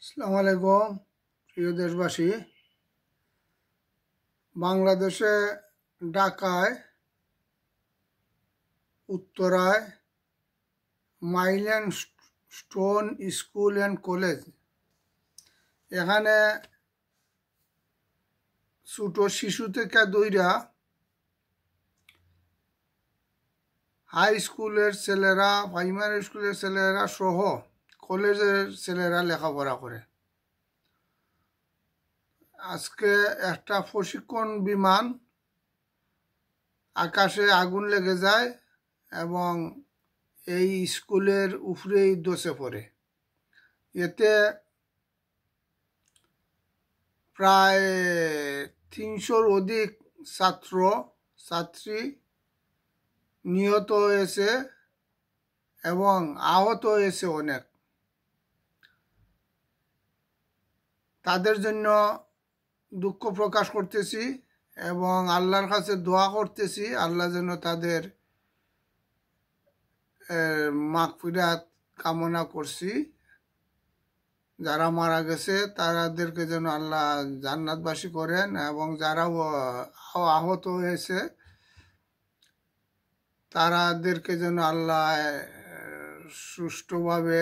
আসসালামু আলাইকুম প্রিয় দেশবাসী। বাংলাদেশে ঢাকায় উত্তরায় Milestone School and College, এখানে ছোটো শিশু থেকে দইরা হাই স্কুলের ছেলেরা, প্রাইমারি স্কুলের ছেলেরা সহ কলেজের ছেলেরা লেখাপড়া করে। আজকে একটা প্রশিক্ষণ বিমান আকাশে আগুন লেগে যায় এবং এই স্কুলের উপরেই ধসে পড়ে। এতে প্রায় 300-র অধিক ছাত্র ছাত্রী নিহত হয়েছে এবং আহত হয়েছে অনেক। তাদের জন্য দুঃখ প্রকাশ করতেছি এবং আল্লাহর কাছে দোয়া করতেছি, আল্লাহ যেন তাদের মাগফিরাত কামনা করছি। যারা মারা গেছে তাদেরকে যেন আল্লাহ জান্নাতবাসী করেন এবং যারা আহত হয়েছে তাদেরকে যেন আল্লাহ সুষ্ঠুভাবে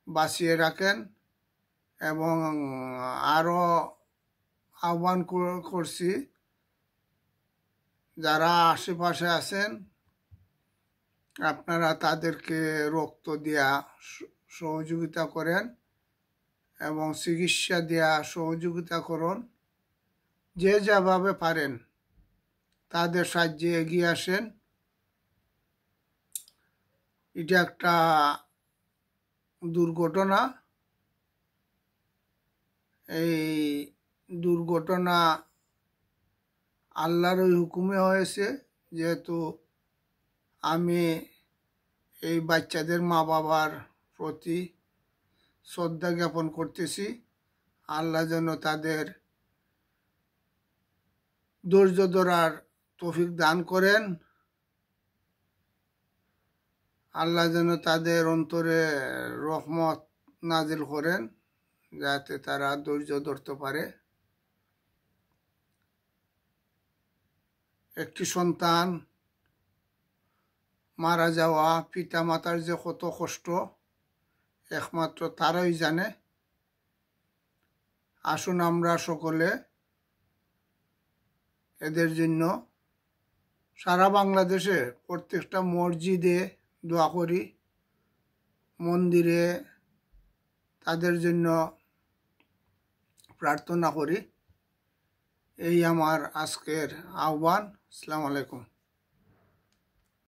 বাঁচিয়ে রাখেন। এবং আরও আহ্বান করছি, যারা আশেপাশে আছেন আপনারা তাদেরকে রক্ত দেওয়া সহযোগিতা করেন এবং চিকিৎসা দেওয়া সহযোগিতা করুন। যে যেভাবে পারেন তাদের সাহায্যে এগিয়ে আসেন। এটা একটা দুর্ঘটনা। এই দুর্ঘটনা আল্লাহর ওই হুকুমে হয়েছে, যেহেতু আমি এই বাচ্চাদের মা বাবার প্রতি শ্রদ্ধা জ্ঞাপন করতেছি। আল্লাহ যেন তাদের ধৈর্য ধরার তৌফিক দান করেন। আল্লাহ যেন তাদের অন্তরে রহমত নাজিল করেন, যাতে তারা ধৈর্য ধরতে পারে। একটি সন্তান মারা যাওয়া, পিতা মাতার যে কত কষ্ট একমাত্র তারাই জানে। আসুন আমরা সকলে এদের জন্য সারা বাংলাদেশে প্রত্যেকটা মসজিদে দোয়া করি, মন্দিরে তাদের জন্য প্রার্থনা করি। এই আমার আজকের আহ্বান। আসসালামু আলাইকুম।